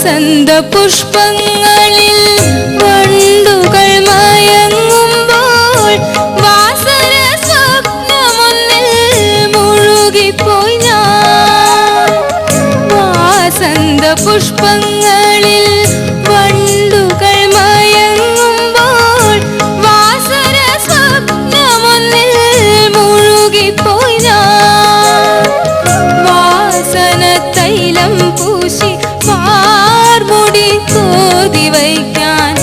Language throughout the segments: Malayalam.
വസന്ത പുഷ്പങ്ങളിൽ വണ്ടുകൾ മയങ്ങുമ്പോൾ വാസന സ്വപ്നമൊന്നിൽ മുഴുകിപ്പോയി ഞാൻ. വസന്ത പുഷ്പങ്ങളിൽ വണ്ടുകൾ മയങ്ങുമ്പോൾ വാസന സ്വപ്നമൊന്നിൽ മുഴുകിപ്പോയി ഞാൻ. വാസന തൈലം പൂശി പാർമുടി കോതി വയ്ക്കാൻ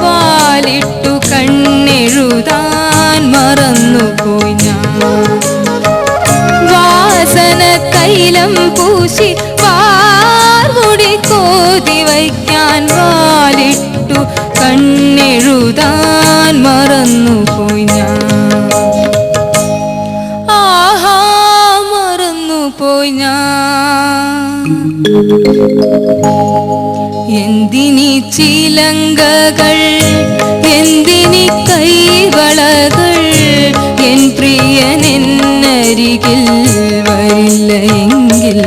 വാലിട്ടു കണ്ണെഴുതാൻ മറന്നുപോയി ഞാൻ. വാസന തൈലം പൂശി പാർമുടി കോതി വയ്ക്കാൻ വാലിട്ടു കണ്ണെഴുതാൻ മറന്നുപോയി ഞാൻ. ആഹാ മറന്നുപോയി ഞാൻ. എന്തിനി ചിലങ്കകൾ എന്തിനി കൈവളകൾ എൻ പ്രിയനെന്നരികിൽ വരില്ല എങ്കിൽ.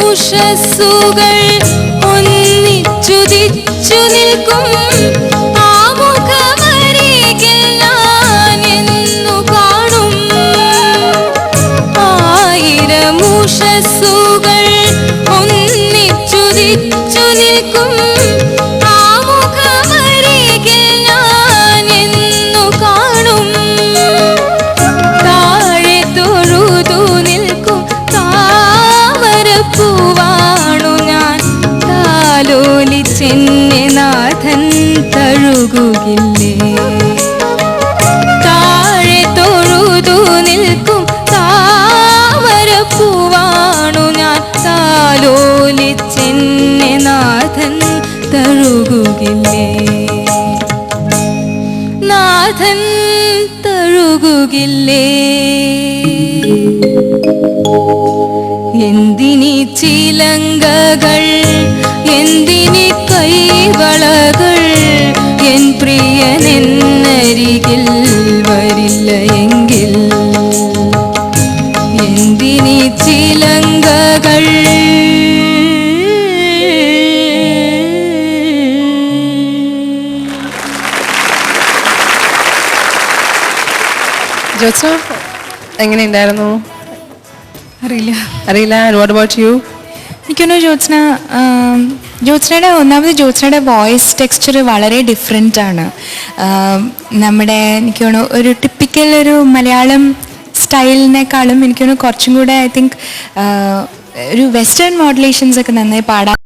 ആയിരമുഷസ്സുകൾ ഒന്നിച്ചുദിച്ചു നിൽക്കും ആ മുഖമരികിൽ ഞാൻ എന്നു കാണും. ആയിരമുഷസ്സുകൾ ഒന്നിച്ചുദിച്ചു നിൽക്കും ആ മുഖമരികിൽ ഞാൻ എന്നു കാണും. താഴെ തൊഴുതു നിൽക്കും പൂവാണു ഞാൻ താലോലിച്ചെന്നെ നാഥൻ തഴുകുകില്ലേ. താഴെ തൊഴുതു നിൽക്കും താമരപ്പൂവാണു ഞാൻ താലോലിച്ചെന്നെ നാഥൻ തഴുകുകില്ലേ. നാഥൻ തഴുകുകില്ലേ. എന്തിനി ചിലങ്കകൾ എന്തിനി കൈവളകൾ എൻ പ്രിയനെന്നരികിൽ വരില്ല എങ്കിൽ. എന്തിനി ചിലങ്കകൾ. ജ്യോത്സ്ന എങ്ങനെയുണ്ടായിരുന്നു? അറിയില്ല. What about you? എനിക്കൊന്നു ജ്യോത്സ്നയുടെ വോയിസ് ടെക്സ്ചർ വളരെ ഡിഫറെൻ്റ് ആണ്. നമ്മുടെ എനിക്ക് തോന്നുന്നു ഒരു ടിപ്പിക്കൽ ഒരു മലയാളം സ്റ്റൈലിനേക്കാളും എനിക്ക് തോന്നുന്നു കുറച്ചും കൂടെ ഐ തിങ്ക് ഒരു വെസ്റ്റേൺ മോഡുലേഷൻസ് ഒക്കെ നന്നായി പാടാൻ